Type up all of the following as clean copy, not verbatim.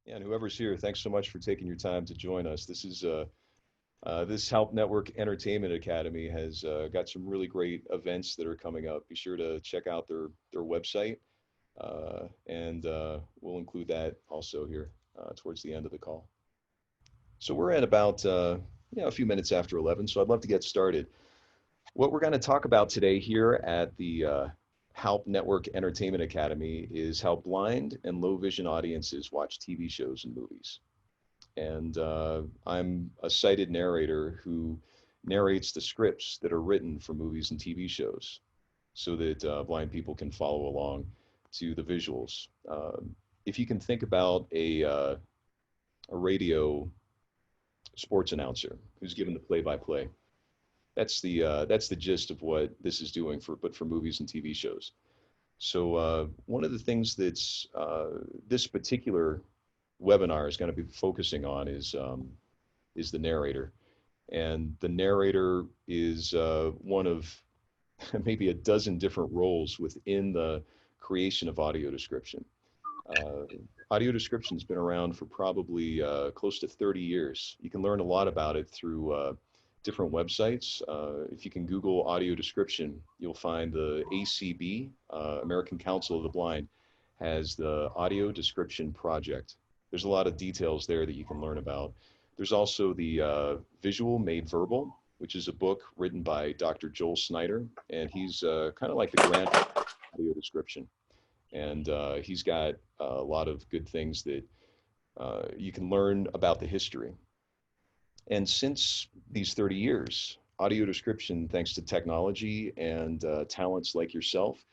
Yeah, and whoever's here, thanks so much for taking your time to join us. This Help Network Entertainment Academy has got some really great events that are coming up. Be sure to check out their website, and we'll include that also here towards the end of the call. So we're at about a few minutes after 11, so I'd love to get started. What we're going to talk about today here at the Halp Network Entertainment Academy is how blind and low vision audiences watch TV shows and movies. And I'm a sighted narrator who narrates the scripts that are written for movies and TV shows so that blind people can follow along to the visuals. If you can think about a radio sports announcer who's given the play-by-play, that's the gist of what this is doing for movies and TV shows. So one of the things that's this particular webinar is going to be focusing on is the narrator, and the narrator is one of maybe a dozen different roles within the creation of audio description. Uh, Audio description has been around for probably close to 30 years. You can learn a lot about it through different websites. If you can Google audio description, you'll find the ACB, American Council of the Blind, has the Audio Description Project. There's a lot of details there that you can learn about. There's also the Visual Made Verbal, which is a book written by Dr. Joel Snyder, and he's kind of like the grandfather of audio description. And he's got a lot of good things that you can learn about the history. And since these 30 years, audio description, thanks to technology and talents like yourself,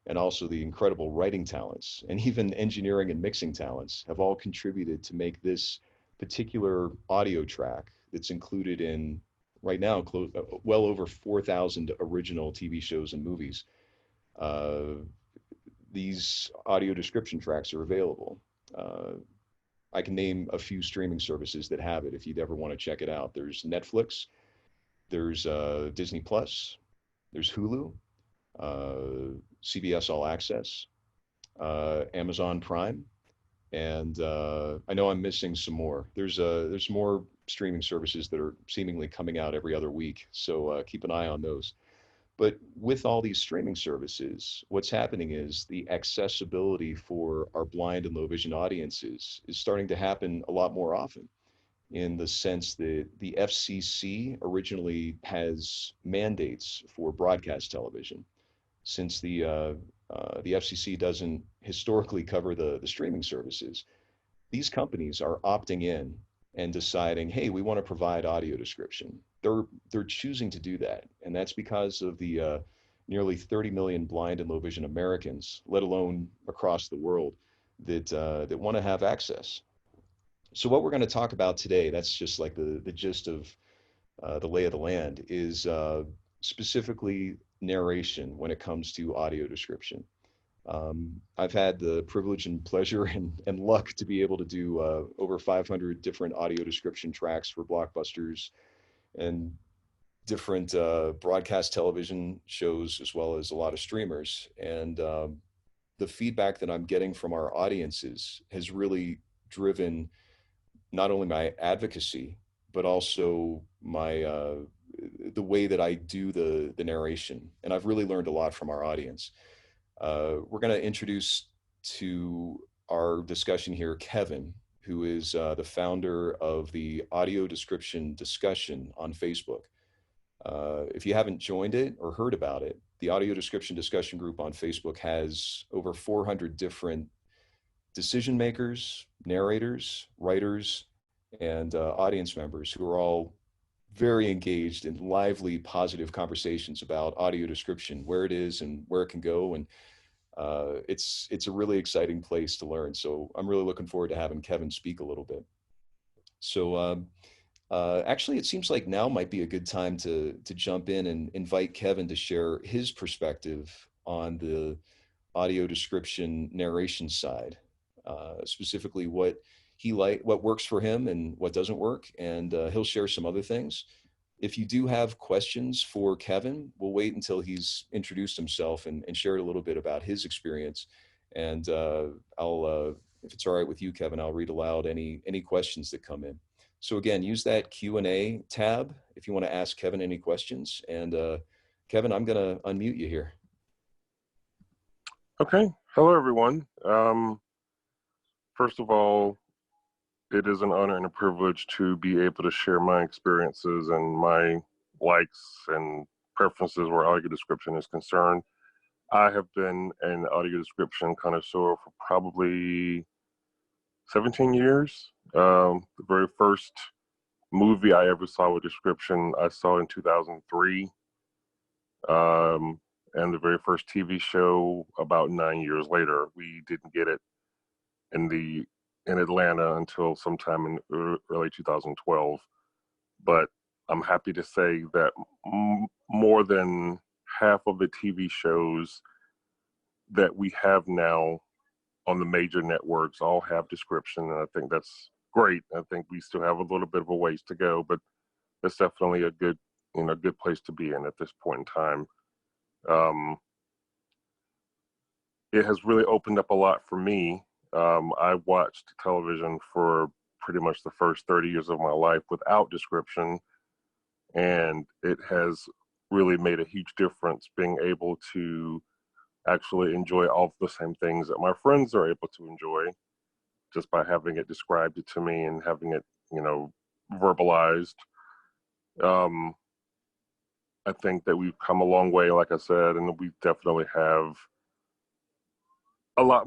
and also the incredible writing talents and even engineering and mixing talents, have all contributed to make this particular audio track that's included in right now well over 4,000 original TV shows and movies. Uh, these audio description tracks are available. Uh, I can name a few streaming services that have it if you'd ever want to check it out. There's Netflix, there's Disney Plus, there's Hulu, CBS All Access, Amazon Prime, and I know I'm missing some more. There's more streaming services that are seemingly coming out every other week, so keep an eye on those. But with all these streaming services, what's happening is the accessibility for our blind and low vision audiences is starting to happen a lot more often, in the sense that the FCC originally has mandates for broadcast television. Since the FCC doesn't historically cover the streaming services, these companies are opting in and deciding, hey, we want to provide audio description. They're choosing to do that, and that's because of the nearly 30 million blind and low vision Americans, let alone across the world, that want to have access. So what we're going to talk about today, that's just like the gist of the lay of the land, is specifically narration when it comes to audio description. I've had the privilege and pleasure and luck to be able to do over 500 different audio description tracks for blockbusters and different broadcast television shows, as well as a lot of streamers. And the feedback that I'm getting from our audiences has really driven not only my advocacy, but also my the way that I do the narration. And I've really learned a lot from our audience. We're going to introduce to our discussion here Kevin, who is the founder of the Audio Description Discussion on Facebook. If you haven't joined it or heard about it, the Audio Description Discussion group on Facebook has over 400 different decision makers, narrators, writers, and audience members who are all very engaged in lively, positive conversations about audio description, where it is and where it can go, and it's a really exciting place to learn. So I'm really looking forward to having Kevin speak a little bit. So actually, it seems like now might be a good time to jump in and invite Kevin to share his perspective on the audio description narration side, specifically what works for him and what doesn't work, and he'll share some other things. If you do have questions for Kevin, we'll wait until he's introduced himself and shared a little bit about his experience. And I'll if it's all right with you, Kevin, I'll read aloud any questions that come in. So again, use that Q&A tab if you want to ask Kevin any questions. And Kevin, I'm going to unmute you here. Okay. Hello, everyone. First of all, it is an honor and a privilege to be able to share my experiences and my likes and preferences where audio description is concerned. I have been an audio description connoisseur for probably 17 years. The very first movie I ever saw with description, I saw in 2003. And the very first TV show about 9 years later. We didn't get it in Atlanta until sometime in early 2012. But I'm happy to say that more than half of the TV shows that we have now on the major networks all have description, and I think that's great. I think we still have a little bit of a ways to go, but it's definitely a good place to be in at this point in time. It has really opened up a lot for me. I watched television for pretty much the first 30 years of my life without description, and it has really made a huge difference being able to actually enjoy all of the same things that my friends are able to enjoy just by having it described to me and having it, verbalized. I think that we've come a long way, like I said, and we definitely have a lot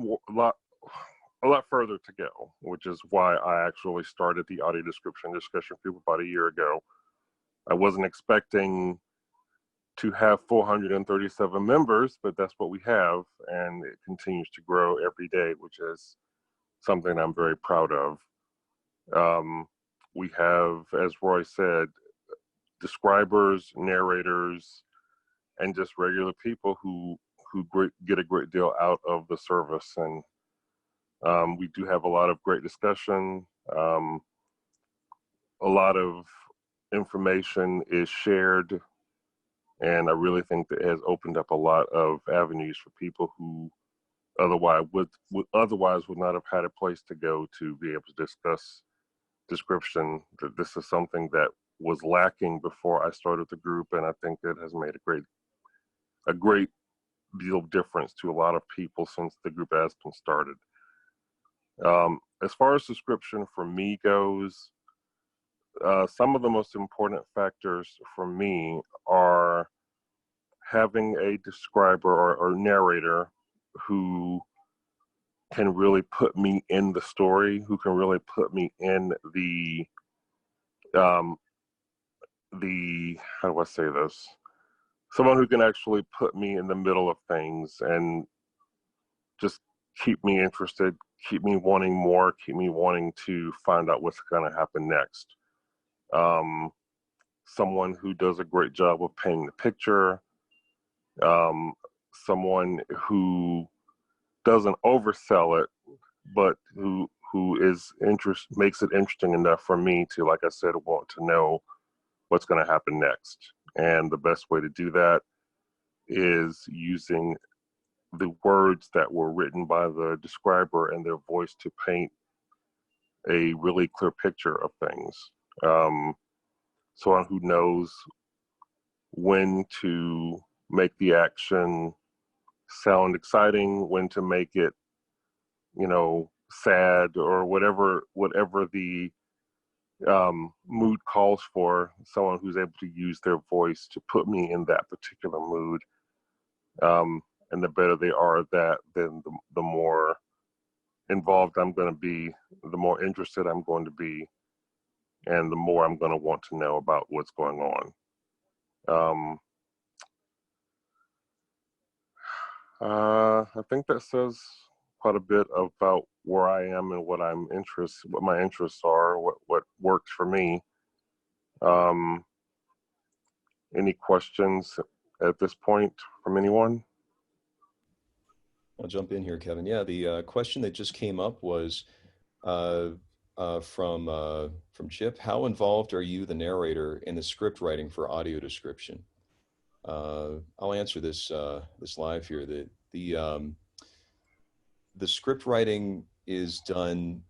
further to go, which is why I actually started the audio description discussion group about a year ago. I wasn't expecting to have 437 members, but that's what we have, and it continues to grow every day, which is something I'm very proud of. We have, as Roy said, describers, narrators, and just regular people who get a great deal out of the service. And we do have a lot of great discussion. A lot of information is shared, and I really think that it has opened up a lot of avenues for people who otherwise would not have had a place to go to be able to discuss description. That this is something that was lacking before I started the group, and I think it has made a great deal of difference to a lot of people since the group has been started. As far as description for me goes, some of the most important factors for me are having a describer or narrator who can really put me in the story, who can really put me in the how do I say this? Someone who can actually put me in the middle of things and just keep me interested, keep me wanting more, keep me wanting to find out what's going to happen next. Someone who does a great job of painting the picture, someone who doesn't oversell it, but who makes it interesting enough for me to, like I said, want to know what's going to happen next. And the best way to do that is using the words that were written by the describer and their voice to paint a really clear picture of things. Someone who knows when to make the action sound exciting, when to make it, sad, or whatever the mood calls for. Someone who's able to use their voice to put me in that particular mood. And the better they are at that, then the more involved I'm going to be, the more interested I'm going to be, and the more I'm going to want to know about what's going on. I think that says quite a bit about where I am and what my interests are, what works for me. Any questions at this point from anyone? I'll jump in here, Kevin. Yeah, the question that just came up was from Chip. How involved are you, the narrator, in the script writing for audio description? I'll answer this live here. The script writing is done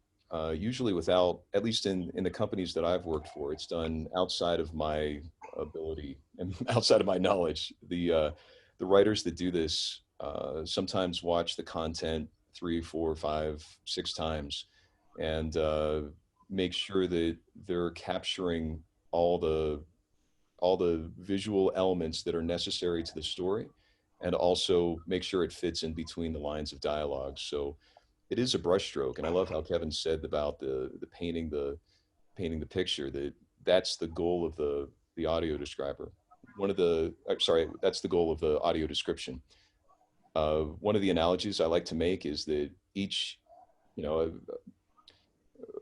usually without, at least in the companies that I've worked for, it's done outside of my ability and outside of my knowledge. The writers that do this sometimes watch the content 3, 4, 5, 6 times, and make sure that they're capturing all the all the visual elements that are necessary to the story, and also make sure it fits in between the lines of dialogue. So it is a brushstroke, and I love how Kevin said about the painting the picture. That's the goal of the audio describer. One of the sorry, that's the goal of the audio description. One of the analogies I like to make is that each, you know,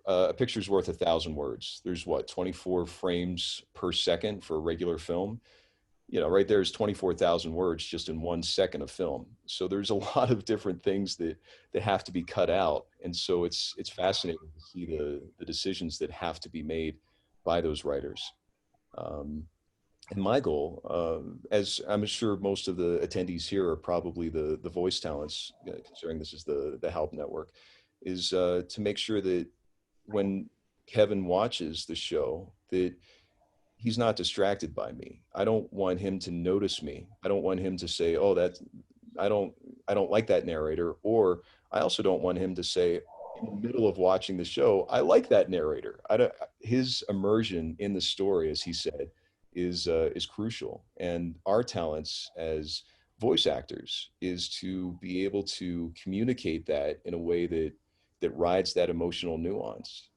a picture's worth 1,000 words. There's what, 24 frames per second for a regular film. You know, right there's 24,000 words just in 1 second of film. So there's a lot of different things that have to be cut out, and so it's fascinating to see the decisions that have to be made by those writers. Um, and my goal, as I'm sure most of the attendees here are probably the voice talents, considering this is the Help Network, is to make sure that when Kevin watches the show, that he's not distracted by me. I don't want him to notice me. I don't want him to say, "Oh, that's I don't I don't like that narrator," or I also don't want him to say in the middle of watching the show, "I like that narrator." I don't, his immersion in the story, as he said, is crucial. And our talents as voice actors is to be able to communicate that in a way that rides that emotional nuance.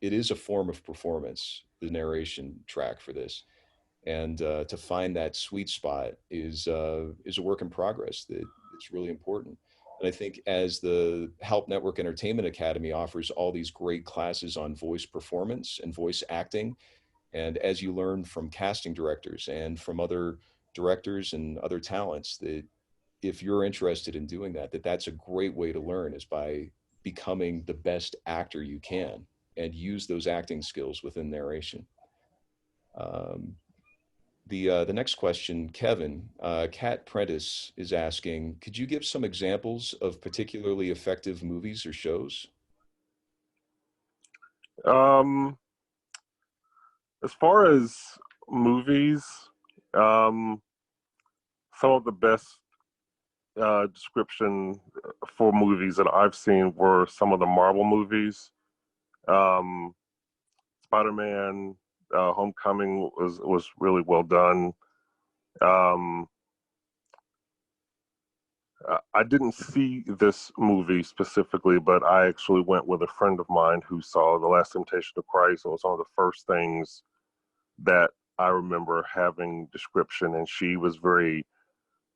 It is a form of performance, the narration track for this, and to find that sweet spot is a work in progress. That it's really important. And I think as the Help Network Entertainment Academy offers all these great classes on voice performance and voice acting, and as you learn from casting directors and from other directors and other talents, that if you're interested in doing that, that's a great way to learn, is by becoming the best actor you can and use those acting skills within narration. Um, the next question, Kevin, Kat Prentice is asking, could you give some examples of particularly effective movies or shows? Um, as far as movies, um, some of the best description for movies that I've seen were some of the Marvel movies. Um, Spider-Man, Homecoming was really well done. Um, I didn't see this movie specifically, but I actually went with a friend of mine who saw The Last Temptation of Christ. It was one of the first things that I remember having description, and she was very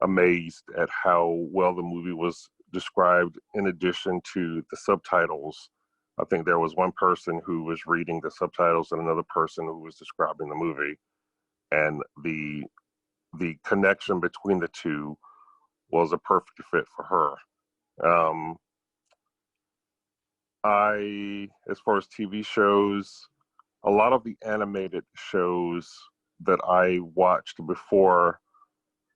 amazed at how well the movie was described in addition to the subtitles. I think there was one person who was reading the subtitles and another person who was describing the movie, and the connection between the two was a perfect fit for her. As far as TV shows, a lot of the animated shows that I watched before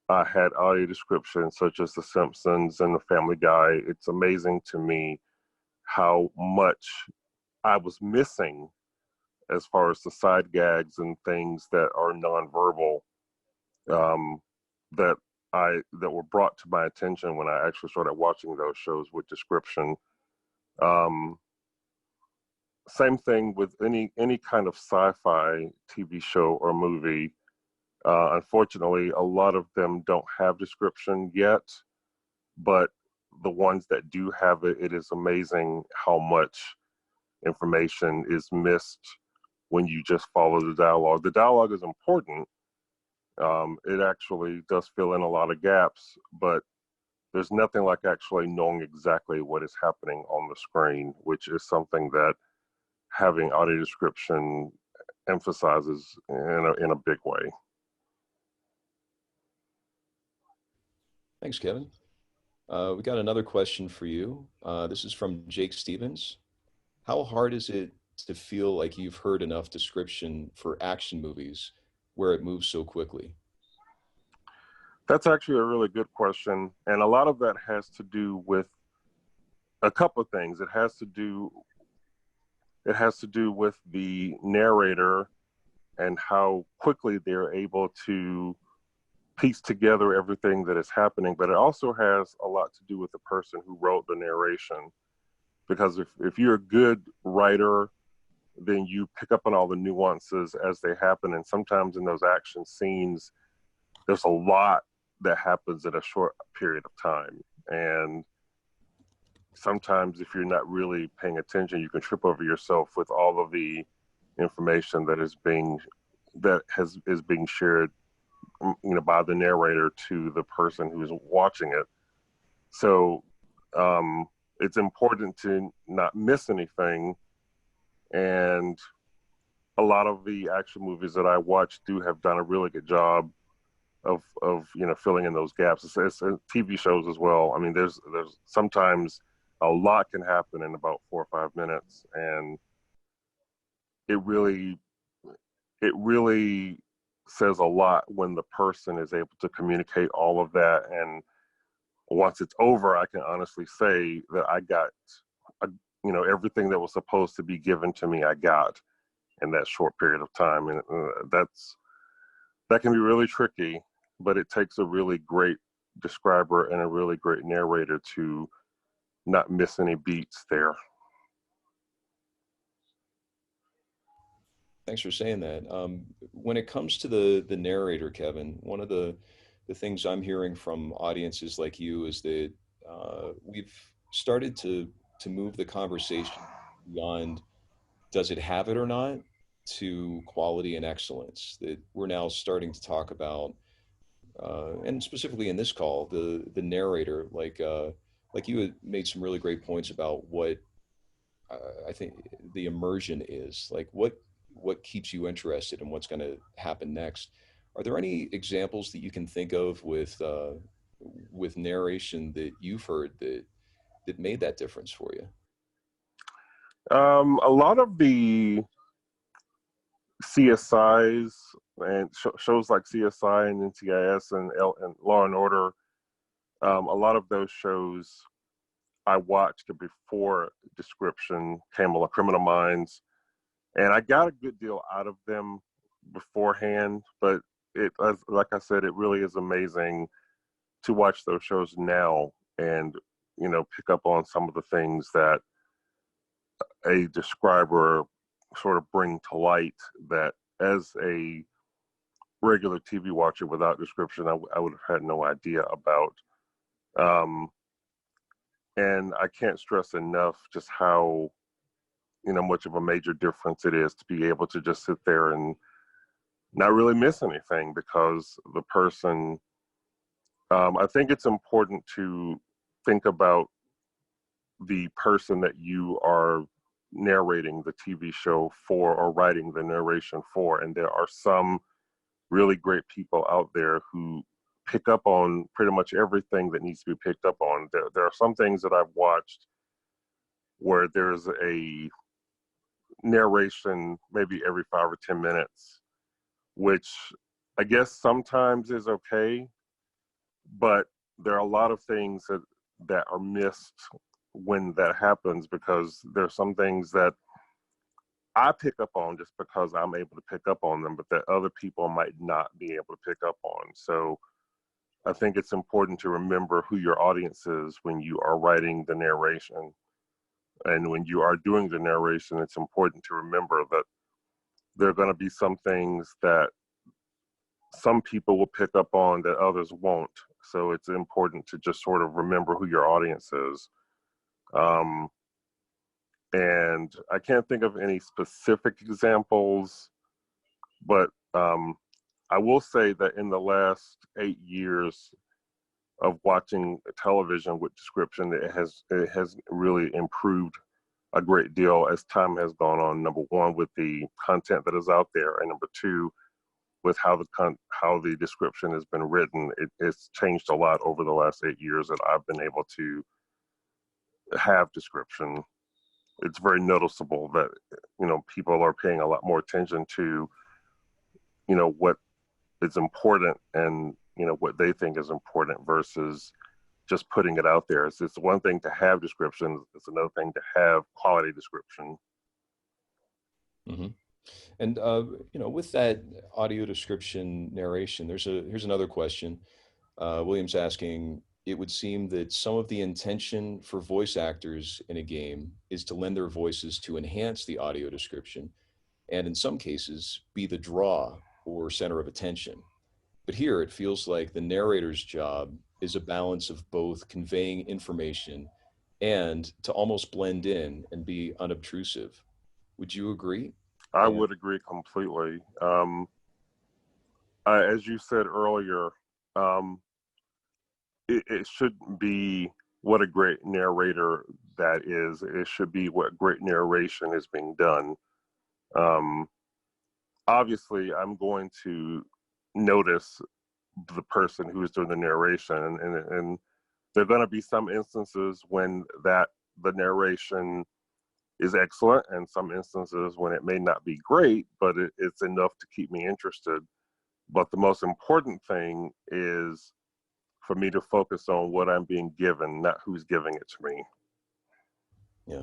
I had audio descriptions, such as The Simpsons and The Family Guy, it's amazing to me how much I was missing as far as the side gags and things that are nonverbal, um, that that were brought to my attention when I actually started watching those shows with description. Um, Same thing with any kind of sci-fi TV show or movie. Unfortunately, a lot of them don't have description yet, but the ones that do have it, it is amazing how much information is missed when you just follow the dialogue. The dialogue is important. It actually does fill in a lot of gaps, but there's nothing like actually knowing exactly what is happening on the screen, which is something that having audio description emphasizes in a big way. Thanks, Kevin. We got another question for you. This is from Jake Stevens. How hard is it to feel like you've heard enough description for action movies where it moves so quickly? That's actually a really good question. And a lot of that has to do with a couple of things. It has to do with the narrator and how quickly they're able to piece together everything that is happening, but it also has a lot to do with the person who wrote the narration. Because if you're a good writer, then you pick up on all the nuances as they happen. And sometimes in those action scenes, there's a lot that happens in a short period of time. And sometimes if you're not really paying attention, you can trip over yourself with all of the information that is being shared, by the narrator to the person who's watching it. So it's important to not miss anything. And a lot of the action movies that I watch do have done a really good job of filling in those gaps. It's TV shows as well. I mean, there's sometimes a lot can happen in about 4 or 5 minutes, and it really says a lot when the person is able to communicate all of that. And once it's over, I can honestly say that I got everything that was supposed to be given to me, I got in that short period of time. And that can be really tricky, but it takes a really great describer and a really great narrator to not miss any beats there. Thanks for saying that. When it comes to the narrator, Kevin, one of the things I'm hearing from audiences like you is that we've started to move the conversation beyond does it have it or not to quality and excellence. That we're now starting to talk about, and specifically in this call, the narrator, like you had made some really great points about what I think the immersion is, like what keeps you interested in what's going to happen next. Are there any examples that you can think of with narration that you've heard that made that difference for you? A lot of the CSIs and shows like CSI and NCIS and Law and Order, a lot of those shows I watched before Description came along, Criminal Minds, and I got a good deal out of them beforehand. But like I said, it really is amazing to watch those shows now and pick up on some of the things that a describer sort of bring to light that as a regular TV watcher without Description, I would have had no idea about. And I can't stress enough just how much of a major difference it is to be able to just sit there and not really miss anything, because the person, I think it's important to think about the person that you are narrating the TV show for or writing the narration for. And there are some really great people out there who pick up on pretty much everything that needs to be picked up on. There are some things that I've watched where there's a narration maybe every 5 or 10 minutes, which I guess sometimes is okay, but there are a lot of things that are missed when that happens, because there are some things that I pick up on just because I'm able to pick up on them, but that other people might not be able to pick up on. So I think it's important to remember who your audience is when you are writing the narration. And when you are doing the narration, it's important to remember that there are going to be some things that some people will pick up on that others won't. So it's important to just sort of remember who your audience is. And I can't think of any specific examples, but I will say that in the last 8 years of watching television with Description, it has really improved a great deal as time has gone on. Number one, with the content that is out there, and number two, with how the description has been written. It's changed a lot over the last 8 years that I've been able to have Description. It's very noticeable that people are paying a lot more attention to what is important and what they think is important versus just putting it out there. It's one thing to have descriptions, it's another thing to have quality description. Mm-hmm. And with that audio description narration, here's another question. William's asking, it would seem that some of the intention for voice actors in a game is to lend their voices to enhance the audio description, and in some cases, be the draw or center of attention. But here it feels like the narrator's job is a balance of both conveying information and to almost blend in and be unobtrusive. Would you agree? I And would agree completely. As you said earlier, um, it shouldn't be what a great narrator that is. It should be what great narration is being done. Um, Obviously, I'm going to notice the person who is doing the narration, and there are going to be some instances when the narration is excellent, and some instances when it may not be great, but it's enough to keep me interested. But the most important thing is for me to focus on what I'm being given, not who's giving it to me. yeah,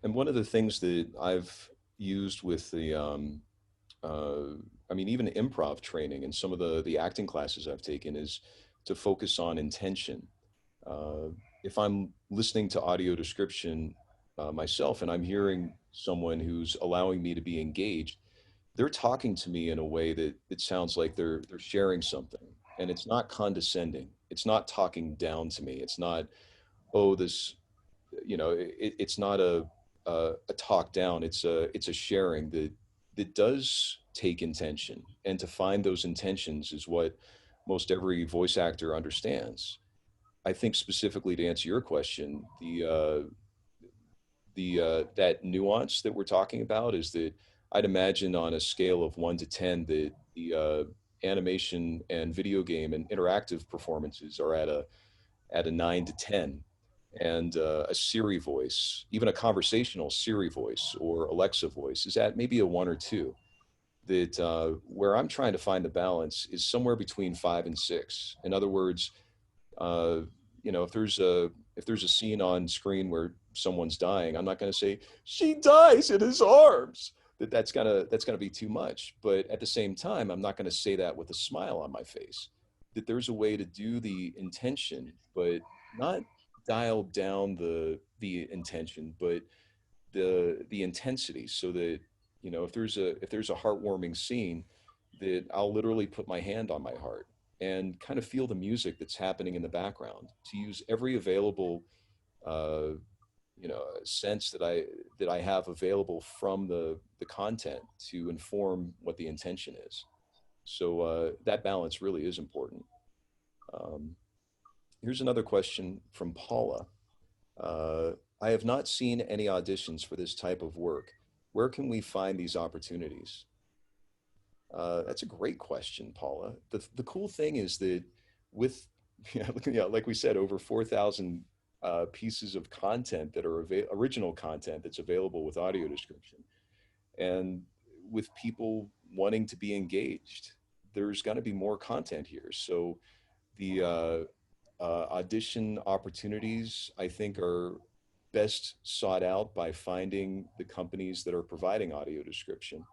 and one of the things that I've used with I mean, even improv training and some of the acting classes I've taken is to focus on intention. Uh, if I'm listening to audio description myself and I'm hearing someone who's allowing me to be engaged, they're talking to me in a way that it sounds like they're sharing something, and it's not condescending. It's not talking down to me. It's not, oh, this, it's not a talk down. It's a sharing that does take intention, and to find those intentions is what most every voice actor understands. I think specifically to answer your question, the that nuance that we're talking about is that I'd imagine on a scale of 1 to 10 that the animation and video game and interactive performances are at a 9 to 10, and a Siri voice, even a conversational Siri voice or Alexa voice, is at maybe a 1 or 2. That where I'm trying to find the balance is somewhere between 5 and 6. In other words, uh, if there's a scene on screen where someone's dying, I'm not going to say she dies in his arms. That's gonna be too much. But at the same time, I'm not going to say that with a smile on my face. That there's a way to do the intention, but not dial down the intention, but the intensity, so that if there's a heartwarming scene, that I'll literally put my hand on my heart and kind of feel the music that's happening in the background, to use every available uh, sense that I have available from the content to inform what the intention is. So that balance really is important. Um, Here's another question from Paula. Uh, I have not seen any auditions for this type of work. Where can we find these opportunities? That's a great question, Paula. The cool thing is that with like we said, over 4,000 pieces of content that are original content that's available with audio description, and with people wanting to be engaged, there's going to be more content here. So the audition opportunities, I think, are best sought out by finding the companies that are providing audio description.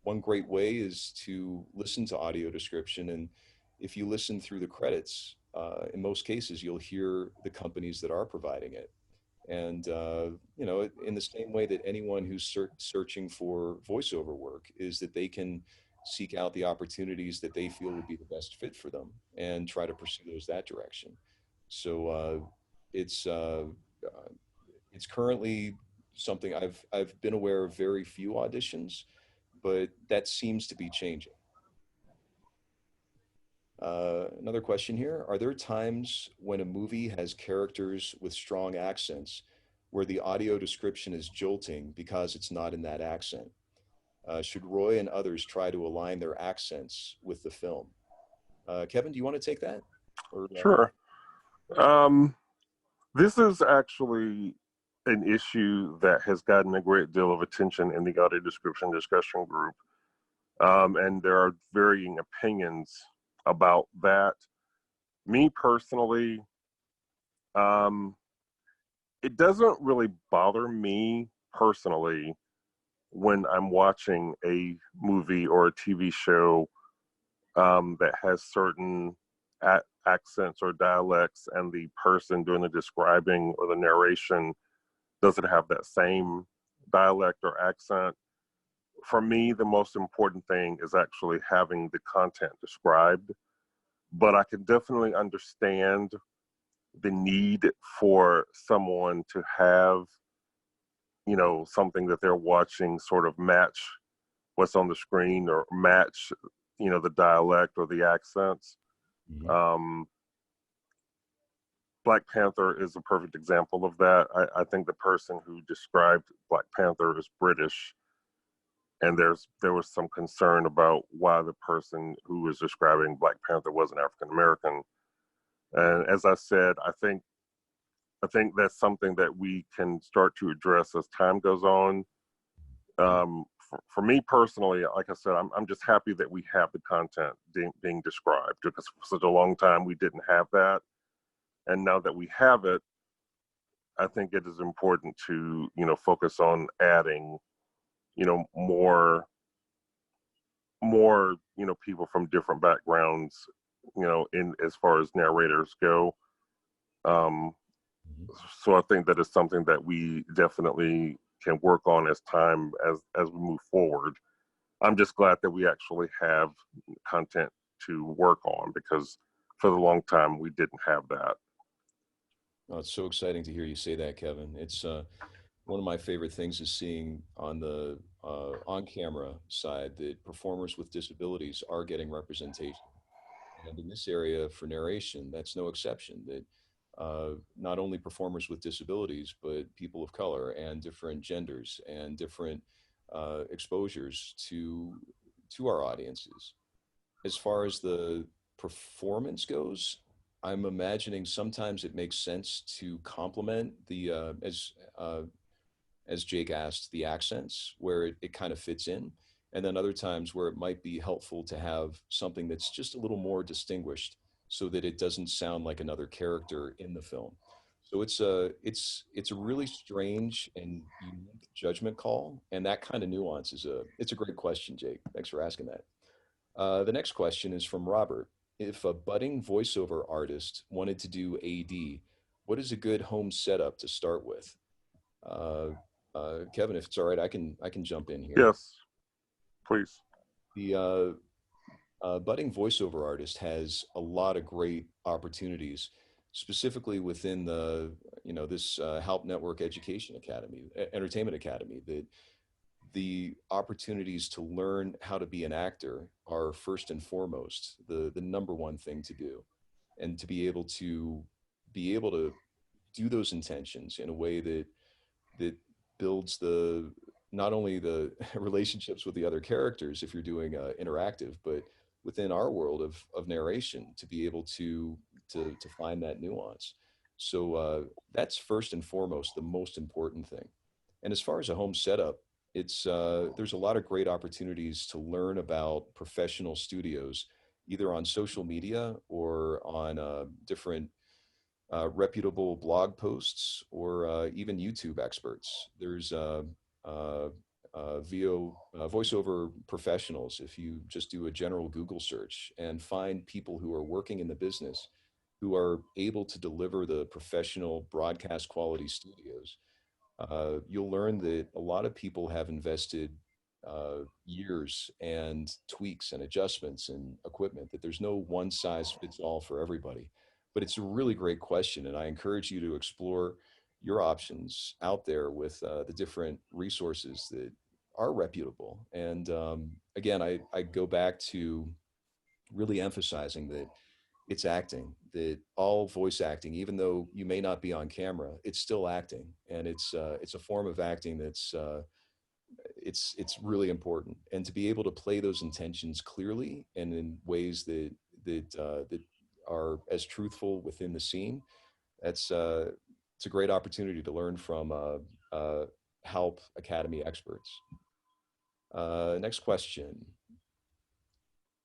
One great way is to listen to audio description, and if you listen through the credits, in most cases, you'll hear the companies that are providing it. And in the same way that anyone who's searching for voiceover work, is that they can seek out the opportunities that they feel would be the best fit for them and try to pursue those that direction. So it's uh, uh, it's currently something I've been aware of very few auditions, but that seems to be changing. Another question here. Are there times when a movie has characters with strong accents where the audio description is jolting because it's not in that accent? Should Roy and others try to align their accents with the film? Kevin, do you want to take that? Or Sure. Um, this is actually an issue that has gotten a great deal of attention in the audio description discussion group. And there are varying opinions about that. Me personally, Um, it doesn't really bother me personally when I'm watching a movie or a TV show that has certain accents or dialects, and the person doing the describing or the narration doesn't have that same dialect or accent. For me, the most important thing is actually having the content described. But I can definitely understand the need for someone to have, something that they're watching sort of match what's on the screen or match, the dialect or the accents. Hmm. Um, Black Panther is a perfect example of that. I think the person who described Black Panther is British, and there was some concern about why the person who was describing Black Panther wasn't African American. And as I said, I think that's something that we can start to address as time goes on. For me personally, like I said, I'm just happy that we have the content being described, because for such a long time we didn't have that, and now that we have it, I think it is important to focus on adding more people from different backgrounds, in as far as narrators go. Um, Hmm. so I think that is something that we definitely can work on as time as we move forward. I'm just glad that we actually have content to work on, because for the long time we didn't have that. Oh, it's so exciting to hear you say that, Kevin. It's one of my favorite things is seeing on the on-camera side that performers with disabilities are getting representation. And in this area for narration, that's no exception. That not only performers with disabilities, but people of color and different genders and different exposures to our audiences. As far as the performance goes, I'm imagining sometimes it makes sense to complement the as Jake asked, the accents where it kind of fits in. And then other times where it might be helpful to have something that's just a little more distinguished so that it doesn't sound like another character in the film. So it's a really strange and unique judgment call, and that kind of nuance is a great question, Jake. Thanks for asking that. The next question is from Robert. If a budding voiceover artist wanted to do AD, what is a good home setup to start with? Uh, Kevin, if it's all right, I can jump in here. Yes, please. The budding voiceover artist has a lot of great opportunities, specifically within the this Help Network Education Academy, Entertainment Academy. That the opportunities to learn how to be an actor are first and foremost the number one thing to do, and to be able to do those intentions in a way that builds the not only the relationships with the other characters if you're doing interactive, but within our world of narration to be able to find that nuance. So that's first and foremost the most important thing. And as far as a home setup, it's there's a lot of great opportunities to learn about professional studios, either on social media or on different reputable blog posts or even YouTube experts. There's voiceover professionals. If you just do a general Google search and find people who are working in the business who are able to deliver the professional broadcast quality studios, you'll learn that a lot of people have invested years and tweaks and adjustments and equipment, that there's no one size fits all for everybody. But it's a really great question, and I encourage you to explore your options out there with the different resources that are reputable. And again, I go back to really emphasizing that it's acting, that all voice acting, even though you may not be on camera, it's still acting, and it's a form of acting that's it's really important. And to be able to play those intentions clearly and in ways that are as truthful within the scene, that's it's a great opportunity to learn from help academy experts. Next question.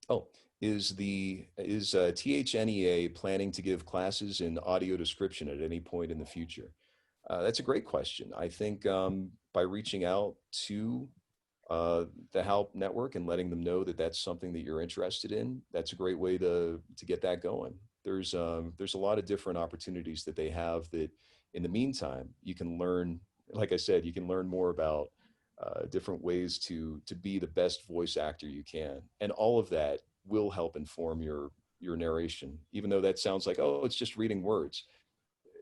Oh, is THNEA planning to give classes in audio description at any point in the future? That's a great question. I think by reaching out to the Help Network and letting them know that that's something that you're interested in, that's a great way to get that going. There's a lot of different opportunities that they have that, in the meantime, you can learn. Like I said, you can learn more about different ways to be the best voice actor you can, and all of that will help inform your narration. Even though that sounds like, oh, it's just reading words,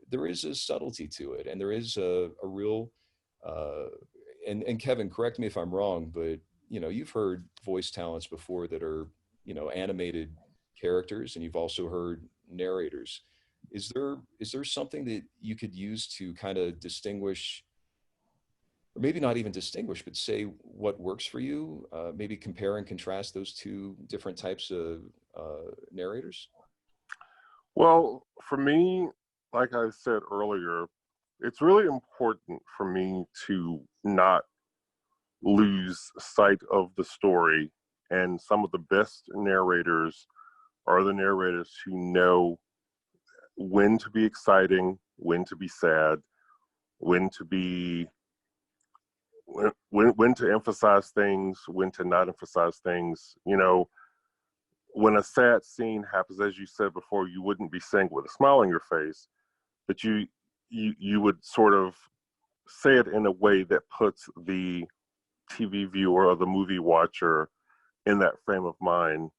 there is a subtlety to it, and there is a real uh, and Kevin, correct me if I'm wrong, but you've heard voice talents before that are animated characters, and you've also heard narrators. Is there something that you could use to kind of distinguish, or maybe not even distinguish, but say what works for you? Maybe compare and contrast those two different types of narrators. Well, for me, like I said earlier, it's really important for me to not lose sight of the story. And some of the best narrators are the narrators who know when to be exciting, when to be sad, when to be when to emphasize things, when to not emphasize things. You know, when a sad scene happens, as you said before, you wouldn't be saying with a smile on your face, but you would sort of say it in a way that puts the TV viewer or the movie watcher in that frame of mind.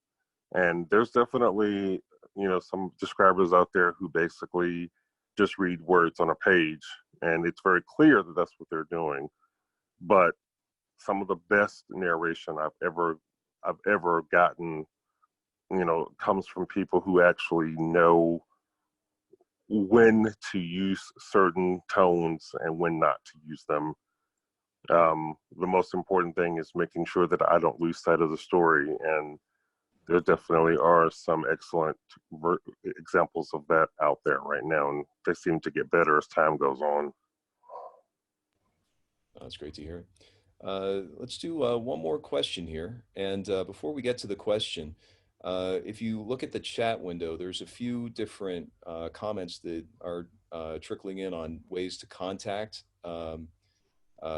And there's definitely, some describers out there who basically just read words on a page, and it's very clear that that's what they're doing. But some of the best narration I've ever gotten, comes from people who actually know when to use certain tones and when not to use them. The most important thing is making sure that I don't lose sight of the story, and there definitely are some excellent examples of that out there right now, and they seem to get better as time goes on. That's great to hear. Let's do one more question here. And before we get to the question, if you look at the chat window, there's a few different comments that are trickling in on ways to contact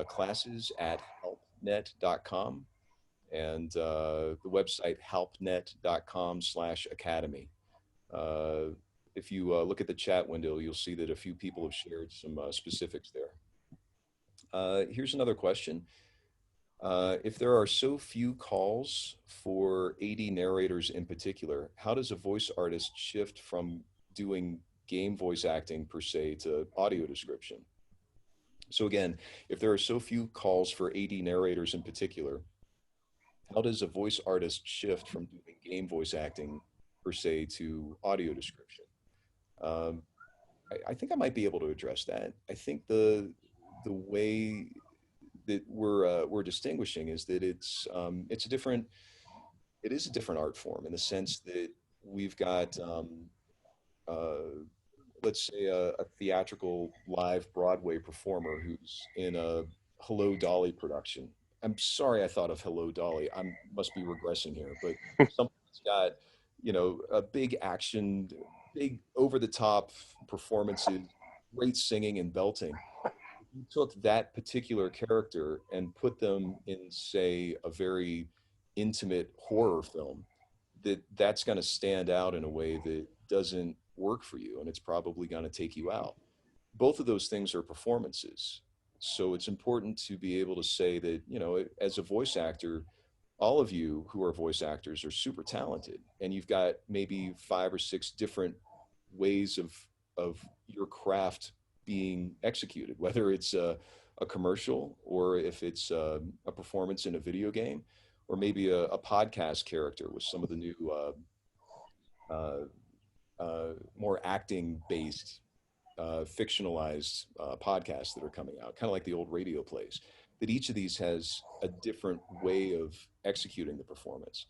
classes at helpnet.com and the website helpnet.com/academy. Uh, if you look at the chat window, you'll see that a few people have shared some specifics there. Here's another question. If there are so few calls for AD narrators in particular, how does a voice artist shift from doing game voice acting per se to audio description? So again, if there are so few calls for AD narrators in particular, how does a voice artist shift from doing game voice acting per se to audio description? Um, I think I might be able to address that. I think the way that we're distinguishing is that it is a different art form in the sense that we've got uh, let's say a theatrical live Broadway performer who's in a Hello Dolly production. I'm sorry, I thought of Hello Dolly. I must be regressing here, but something that's got a big action, big over the top performances, great singing and belting. If you took that particular character and put them in, say, a very intimate horror film, that's going to stand out in a way that doesn't work for you, and it's probably going to take you out. Both of those things are performances. So it's important to be able to say that, as a voice actor, all of you who are voice actors are super talented, and you've got maybe five or six different ways of your craft being executed, whether it's a commercial or if it's a performance in a video game, or maybe a podcast character with some of the new uh, more acting based fictionalized podcasts that are coming out, kind of like the old radio plays, that each of these has a different way of executing the performance.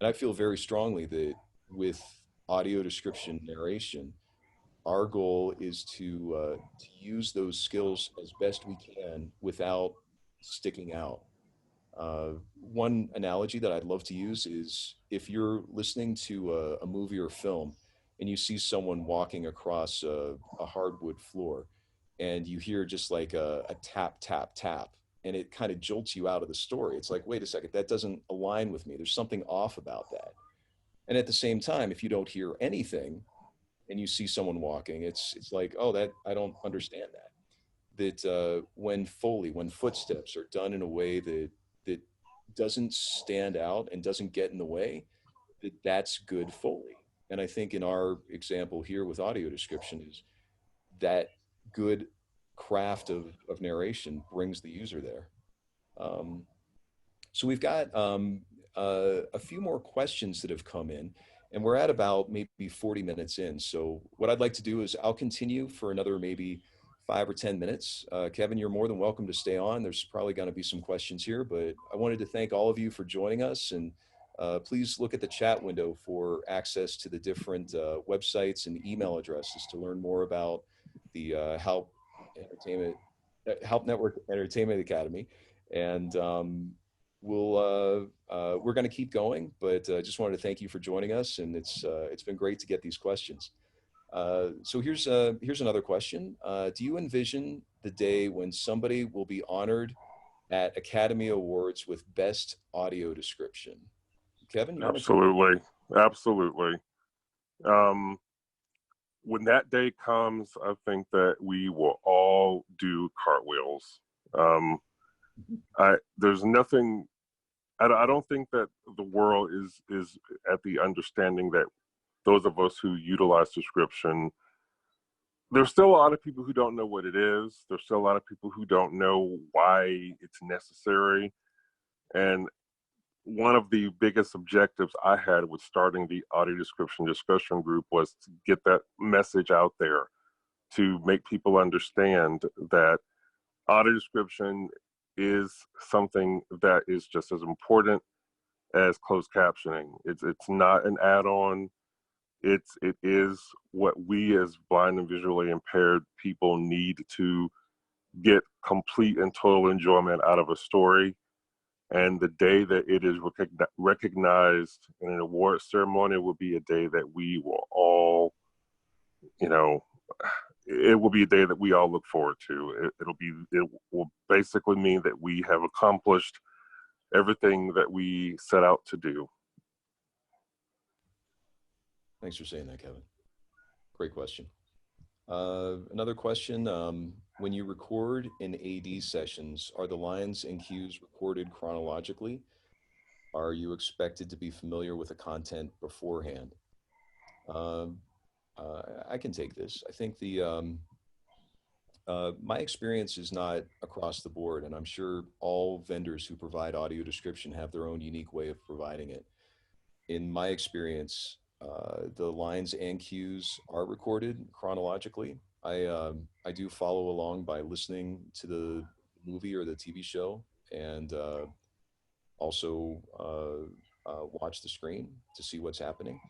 And I feel very strongly that with audio description narration, our goal is to use those skills as best we can without sticking out. Uh, one analogy that I'd love to use is if you're listening to a movie or film and you see someone walking across a hardwood floor and you hear just like a tap, tap, tap, and it kind of jolts you out of the story. It's like, wait a second, that doesn't align with me. There's something off about that. And at the same time, if you don't hear anything and you see someone walking, it's like, oh, that I don't understand that. That when Foley, when footsteps are done in a way that doesn't stand out and doesn't get in the way, that's good Foley. And I think in our example here with audio description is that good craft of narration brings the user there. Um, so we've got a few more questions that have come in, and we're at about maybe 40 minutes in. So what I'd like to do is I'll continue for another maybe 5 or 10 minutes. Kevin, you're more than welcome to stay on. There's probably going to be some questions here, but I wanted to thank all of you for joining us. And please look at the chat window for access to the different websites and email addresses to learn more about the Entertainment, Help Network Entertainment Academy. And we're going to keep going, but just wanted to thank you for joining us, and it's been great to get these questions. So here's another question. Do you envision the day when somebody will be honored at Academy Awards with Best Audio Description? Kevin, you want to? Absolutely, absolutely. When that day comes, I think that we will all do cartwheels. There's nothing. I don't think that the world is at the understanding that those of us who utilize description, there's still a lot of people who don't know what it is. There's still a lot of people who don't know why it's necessary. And one of the biggest objectives I had with starting the audio description discussion group was to get that message out there, to make people understand that audio description is something that is just as important as closed captioning. It's not an add-on. It is what we as blind and visually impaired people need to get complete and total enjoyment out of a story. And the day that it is recognized in an award ceremony will be a day that we will all, it will be a day that we all look forward to. It will basically mean that we have accomplished everything that we set out to do. Thanks for saying that, Kevin. Great question. Another question, when you record in AD sessions, are the lines and cues recorded chronologically? Are you expected to be familiar with the content beforehand? I can take this. I think my experience is not across the board, and I'm sure all vendors who provide audio description have their own unique way of providing it. In my experience, the lines and cues are recorded chronologically. I do follow along by listening to the movie or the TV show, and also watch the screen to see what's happening.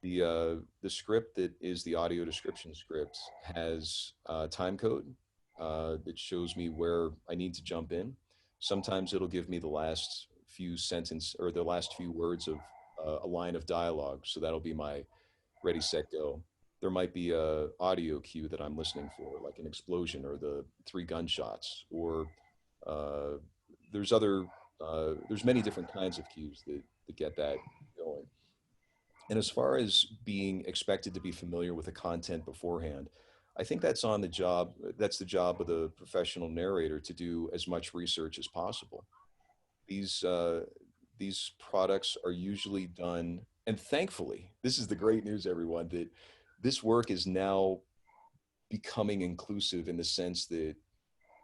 The script that is the audio description script has time code that shows me where I need to jump in. Sometimes it'll give me the last few sentence or the last few words of a line of dialogue. So that'll be my ready, set, go. There might be a audio cue that I'm listening for, like an explosion or the 3 gunshots, or uh, there's other, there's many different kinds of cues that get that going. And as far as being expected to be familiar with the content beforehand, I think that's on the job. That's the job of the professional narrator to do as much research as possible. These uh, these products are usually done, and thankfully, this is the great news, everyone, that this work is now becoming inclusive in the sense that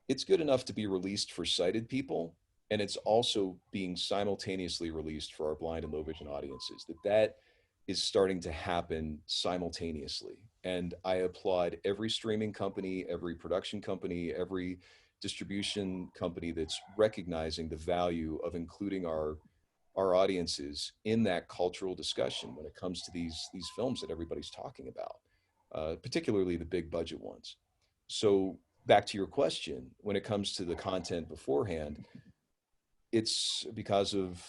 it's good enough to be released for sighted people, and it's also being simultaneously released for our blind and low vision audiences. That is starting to happen simultaneously, and I applaud every streaming company, every production company, every distribution company that's recognizing the value of including our audiences in that cultural discussion when it comes to these films that everybody's talking about, particularly the big budget ones. So back to your question, when it comes to the content beforehand, it's because of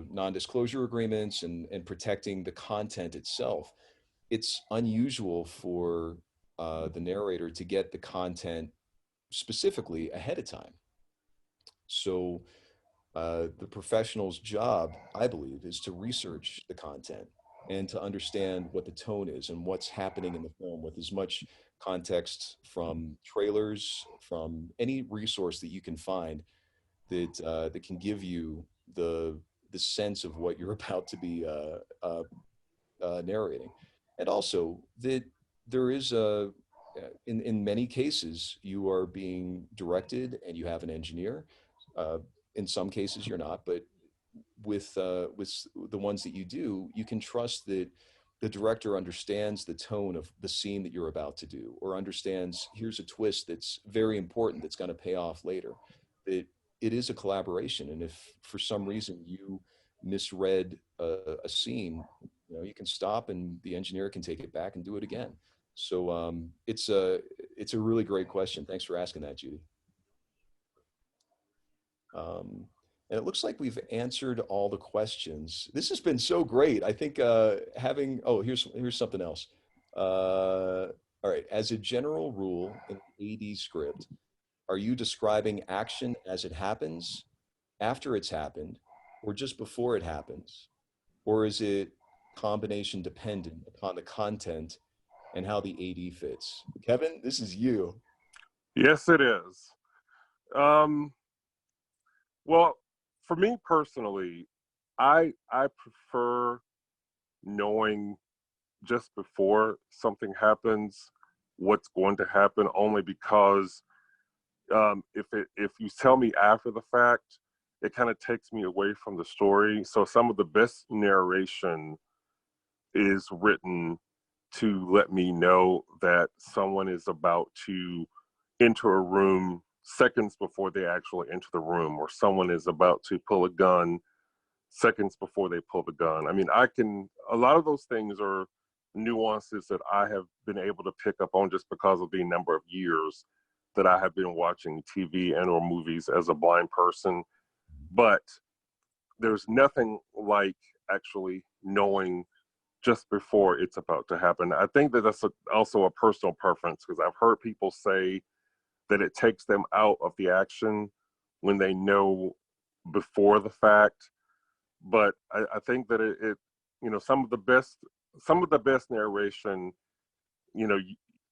non-disclosure agreements and protecting the content itself. It's unusual for the narrator to get the content specifically ahead of time. So the professional's job, I believe, is to research the content and to understand what the tone is and what's happening in the film with as much context from trailers, from any resource that you can find that can give you the sense of what you're about to be narrating, and also that there is a in many cases you are being directed and you have an engineer. Uh, in some cases you're not, but with the ones that you do, you can trust that the director understands the tone of the scene that you're about to do, or understands here's a twist that's very important that's going to pay off later. That it is a collaboration, and if for some reason you misread a scene, you know, you can stop and the engineer can take it back and do it again. So it's a really great question. Thanks for asking that, Judy. Um, and it looks like we've answered all the questions. This has been so great. I think having, oh, here's something else. All right, as a general rule in AD script, are you describing action as it happens, after it's happened, or just before it happens? Or is it combination dependent upon the content and how the AD fits? Kevin, this is you. Yes, it is. Um, well, for me personally, I prefer knowing just before something happens what's going to happen, only because if you tell me after the fact, it kind of takes me away from the story. So some of the best narration is written to let me know that someone is about to enter a room seconds before they actually enter the room, or someone is about to pull a gun seconds before they pull the gun. I mean, a lot of those things are nuances that I have been able to pick up on just because of the number of years that I have been watching TV and or movies as a blind person. But there's nothing like actually knowing just before it's about to happen. I think that also a personal preference, because I've heard people say that it takes them out of the action when they know before the fact. But I think that it, you know, some of the best narration, you know,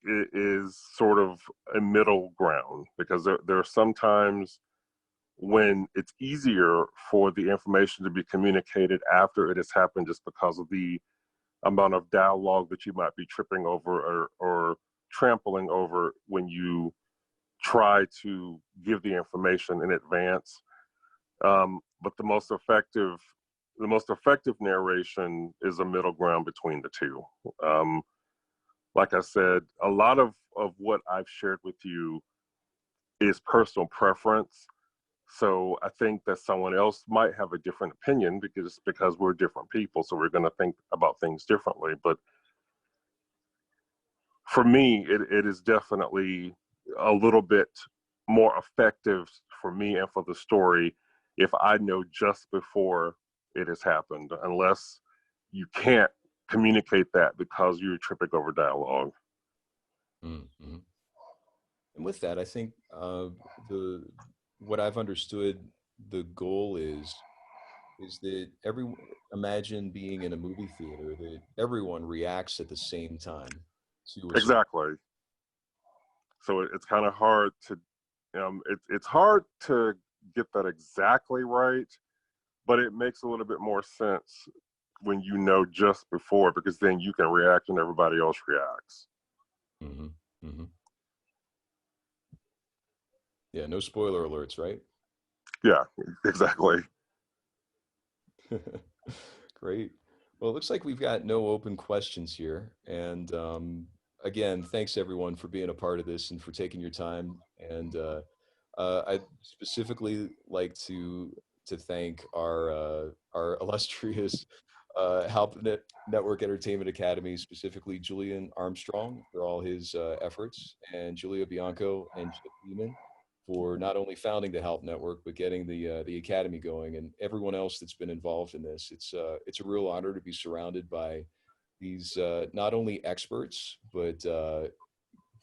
it is sort of a middle ground, because there are some times when it's easier for the information to be communicated after it has happened, just because of the amount of dialogue that you might be tripping over or trampling over when you try to give the information in advance. But the most effective narration is a middle ground between the two. Like I said, a lot of what I've shared with you is personal preference. So I think that someone else might have a different opinion, because we're different people, so we're going to think about things differently. But for me, it is definitely a little bit more effective for me and for the story if I know just before it has happened, unless you can't communicate that because you're tripping over dialogue. Mm-hmm. And with that, I think the what I've understood the goal is that imagine being in a movie theater that everyone reacts at the same time to a story. Exactly. So it's kind of hard to, it's hard to get that exactly right, but it makes a little bit more sense when you know just before, because then you can react when everybody else reacts. Mm-hmm. Mm-hmm. Yeah, no spoiler alerts, right? Yeah, exactly. Great. Well, it looks like we've got no open questions here. And again, thanks everyone for being a part of this and for taking your time. And I'd specifically like to thank our illustrious Network Entertainment Academy, specifically Julian Armstrong for all his efforts, and Julia Bianco and Chip Beeman for not only founding the Help Network, but getting the Academy going, and everyone else that's been involved in this. It's a real honor to be surrounded by these not only experts, but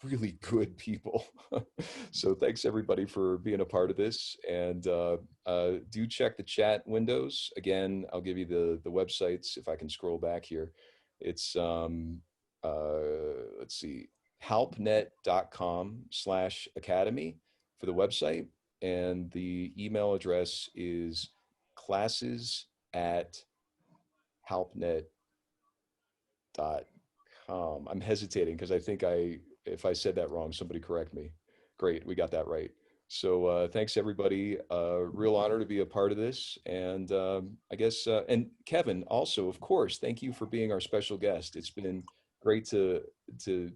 really good people. So thanks everybody for being a part of this, and do check the chat windows. Again, I'll give you the websites if I can scroll back here. It's let's see, helpnet.com/academy for the website, and the email address is classes@helpnet.com. I'm hesitating because I think if I said that wrong, somebody correct me. Great, we got that right. So thanks everybody. Real honor to be a part of this, and I guess and Kevin also, of course, thank you for being our special guest. It's been great to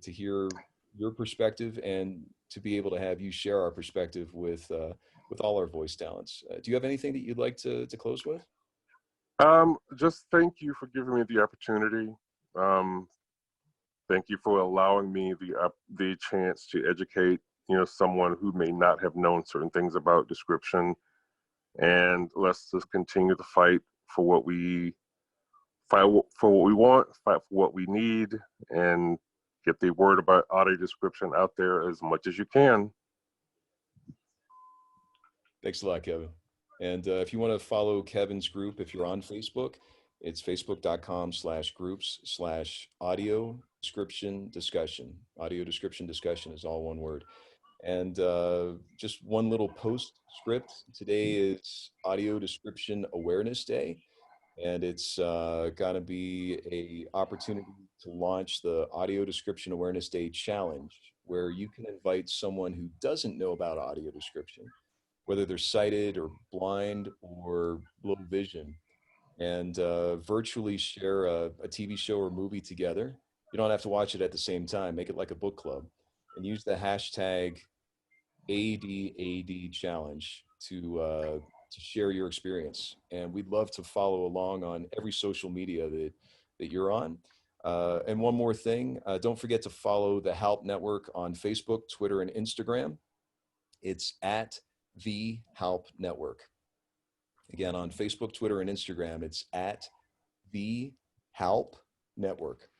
hear your perspective and to be able to have you share our perspective with all our voice talents. Do you have anything that you'd like to close with? Just thank you for giving me the opportunity. Thank you for allowing me the chance to educate, someone who may not have known certain things about description. And let's just continue to fight for what we want, fight for what we need, and get the word about audio description out there as much as you can. Thanks a lot, Kevin. And if you want to follow Kevin's group, if you're on Facebook, it's facebook.com/groups/audio description discussion. Audio description discussion is all one word. And just one little postscript. Today is Audio Description Awareness Day, and it's going to be a opportunity to launch the Audio Description Awareness Day Challenge, where you can invite someone who doesn't know about audio description, whether they're sighted or blind or low vision, and virtually share a TV show or movie together. You don't have to watch it at the same time. Make it like a book club, and use the hashtag ADAD challenge to share your experience. And we'd love to follow along on every social media that you're on. And one more thing, don't forget to follow the Help Network on Facebook, Twitter, and Instagram. It's at the Help Network. Again, on Facebook, Twitter, and Instagram, it's at the Help Network.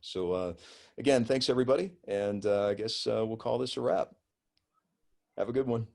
So again, thanks everybody. And I guess we'll call this a wrap. Have a good one.